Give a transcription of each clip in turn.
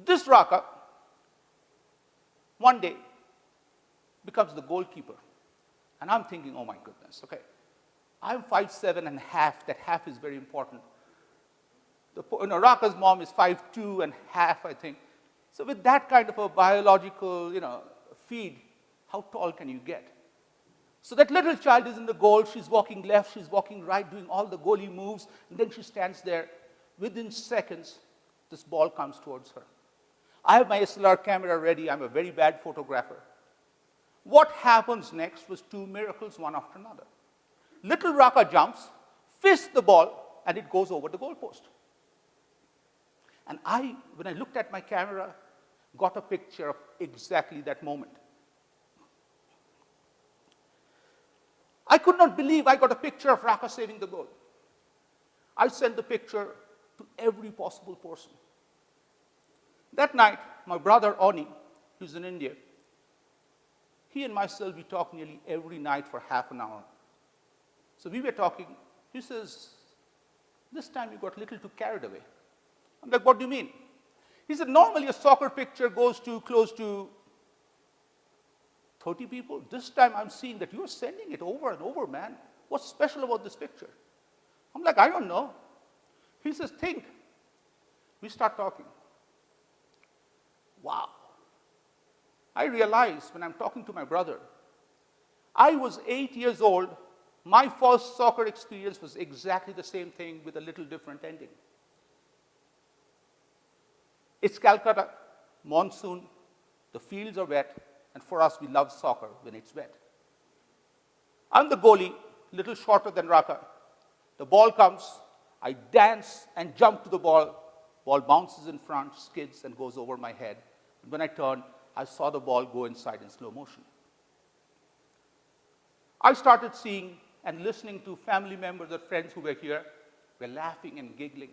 This Raka, one day, becomes the goalkeeper. And I'm thinking, oh my goodness, okay. I'm 5'7" and half. That half is very important. Raka's mom is 5'2" and half, I think. So with that kind of a biological, feed, how tall can you get? So that little child is in the goal. She's walking left, she's walking right, doing all the goalie moves, and then she stands there. Within seconds, this ball comes towards her. I have my SLR camera ready. I'm a very bad photographer. What happens next was two miracles, one after another. Little Raka jumps, fists the ball, and it goes over the goalpost. And when I looked at my camera, got a picture of exactly that moment. I could not believe I got a picture of Raka saving the goal. I sent the picture to every possible person. That night, my brother Oni, who's in India, he and myself, we talk nearly every night for half an hour. So we were talking. He says, this time you got a little too carried away. I'm like, what do you mean? He said, normally a soccer picture goes to close to 30 people. This time I'm seeing that you're sending it over and over, man. What's special about this picture? I'm like, I don't know. He says, think. We start talking. Wow. I realized when I'm talking to my brother, I was 8 years old. My first soccer experience was exactly the same thing with a little different ending. It's Calcutta, monsoon, the fields are wet, and for us, we love soccer when it's wet. I'm the goalie, little shorter than Raka. The ball comes, I dance and jump to the ball. Ball bounces in front, skids, and goes over my head. And when I turned, I saw the ball go inside in slow motion. I started seeing and listening to family members or friends who were here, were laughing and giggling.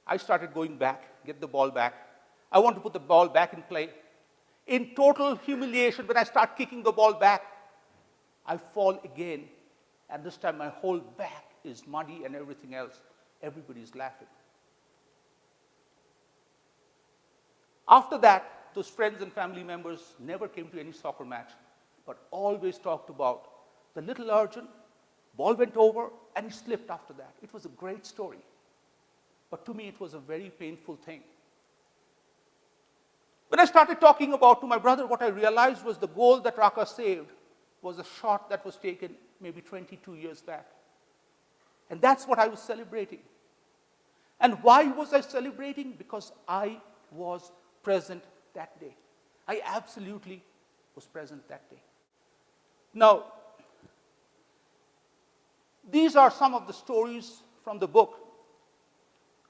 I started going back, get the ball back. I want to put the ball back in play. In total humiliation, when I start kicking the ball back, I fall again. And this time my whole back is muddy and everything else. Everybody's laughing. After that, those friends and family members never came to any soccer match, but always talked about the little Arjun, ball went over, and he slipped after that. It was a great story. But to me, it was a very painful thing. When I started talking about to my brother, what I realized was the goal that Raka saved was a shot that was taken maybe 22 years back. And that's what I was celebrating. And why was I celebrating? Because I was present that day. I absolutely was present that day. Now, these are some of the stories from the book.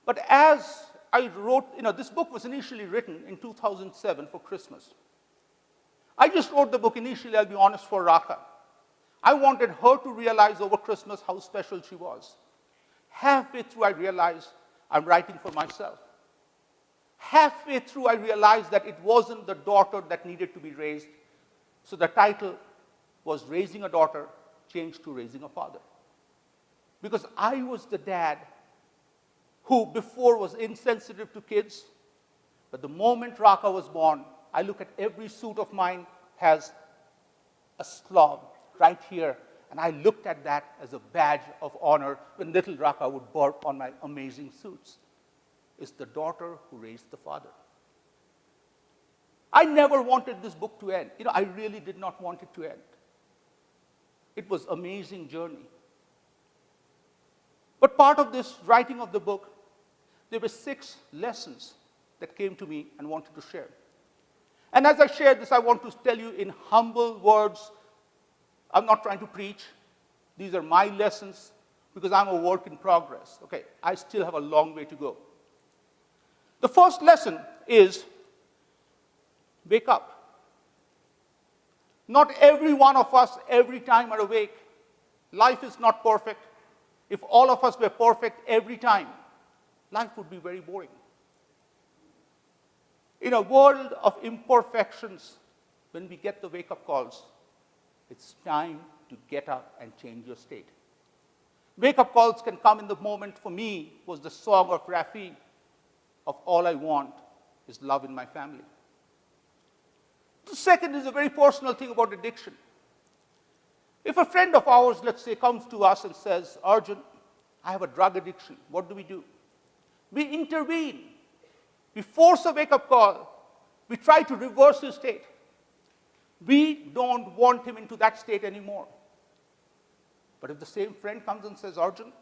But as I wrote, this book was initially written in 2007 for Christmas. I just wrote the book initially, I'll be honest, for Raka. I wanted her to realize over Christmas how special she was. Halfway through, I realized I'm writing for myself. Halfway through, I realized that it wasn't the daughter that needed to be raised. So the title was Raising a Daughter, changed to Raising a Father. Because I was the dad who before was insensitive to kids, but the moment Raka was born, I look at every suit of mine has a slob right here, and I looked at that as a badge of honor when little Raka would burp on my amazing suits. It's the daughter who raised the father. I never wanted this book to end. I really did not want it to end. It was an amazing journey. But part of this writing of the book, there were 6 lessons that came to me and wanted to share. And as I share this, I want to tell you in humble words, I'm not trying to preach. These are my lessons because I'm a work in progress. Okay, I still have a long way to go. The first lesson is wake up. Not every one of us every time are awake. Life is not perfect. If all of us were perfect every time, life would be very boring. In a world of imperfections, when we get the wake-up calls, it's time to get up and change your state. Wake-up calls can come in the moment. For me, was the song of Rafi. of all I want is love in my family. The second is a very personal thing about addiction. If a friend of ours, let's say, comes to us and says, Arjun, I have a drug addiction, what do? We intervene. We force a wake-up call. We try to reverse his state. We don't want him into that state anymore. But if the same friend comes and says, Arjun,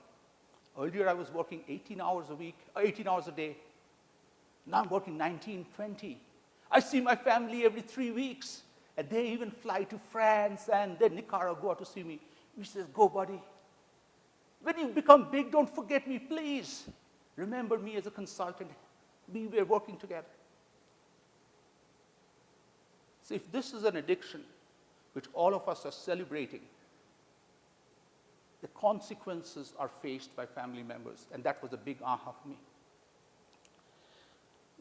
earlier I was working 18 hours a week, 18 hours a day. Now I'm working 19, 20. I see my family every 3 weeks. And they even fly to France and then Nicaragua to see me. He says, go, buddy. When you become big, don't forget me, please. Remember me as a consultant. We were working together. So if this is an addiction, which all of us are celebrating, the consequences are faced by family members. And that was a big aha for me.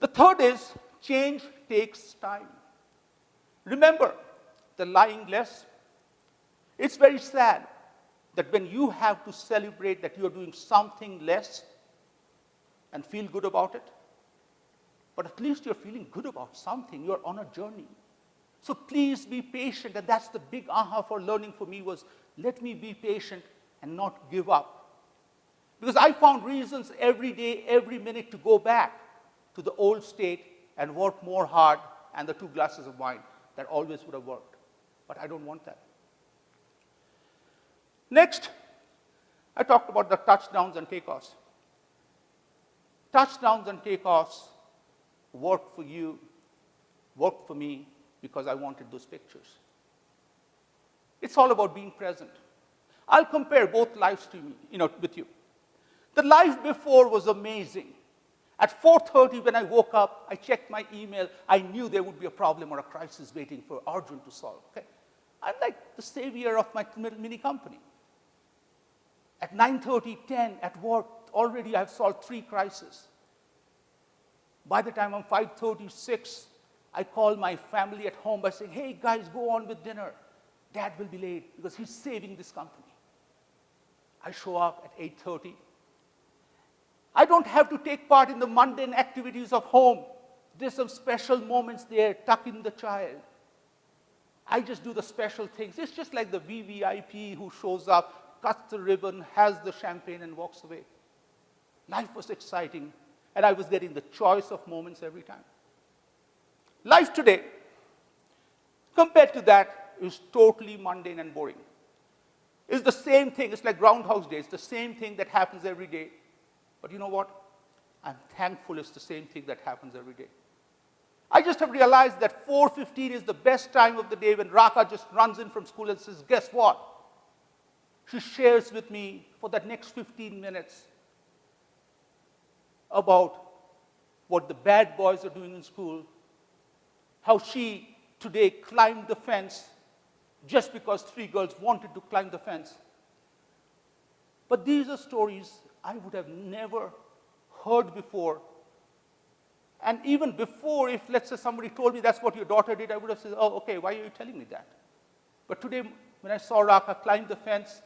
The third is change takes time. Remember, the lying less. It's very sad that when you have to celebrate that you're doing something less and feel good about it, but at least you're feeling good about something. You're on a journey. So please be patient. And that's the big aha for learning for me was, let me be patient and not give up. Because I found reasons every day, every minute to go back to the old state and work more hard and the 2 glasses of wine. That always would have worked. But I don't want that. Next, I talked about the touchdowns and takeoffs. Touchdowns and takeoffs worked for you, worked for me, because I wanted those pictures. It's all about being present. I'll compare both lives to me, with you. The life before was amazing. At 4:30 when I woke up, I checked my email. I knew there would be a problem or a crisis waiting for Arjun to solve. Okay? I'm like the savior of my mini company. At 9:30, 10 at work, already I've solved 3 crises. By the time I'm 5:36, I call my family at home by saying, hey, guys, go on with dinner. Dad will be late because he's saving this company. I show up at 8:30. I don't have to take part in the mundane activities of home. There's some special moments there, tuck in the child. I just do the special things. It's just like the VVIP who shows up, cuts the ribbon, has the champagne, and walks away. Life was exciting, and I was getting the choice of moments every time. Life today, compared to that, is totally mundane and boring. It's the same thing. It's like Groundhog Day. It's the same thing that happens every day. But you know what? I'm thankful it's the same thing that happens every day. I just have realized that 4:15 is the best time of the day when Raka just runs in from school and says, guess what? She shares with me for that next 15 minutes about what the bad boys are doing in school, how she today climbed the fence just because 3 girls wanted to climb the fence. But these are stories I would have never heard before. And even before, if let's say somebody told me that's what your daughter did, I would have said, oh, okay, why are you telling me that? But today, when I saw Raka climb the fence,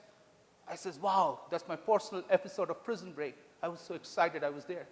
I said, wow, that's my personal episode of Prison Break. I was so excited I was there.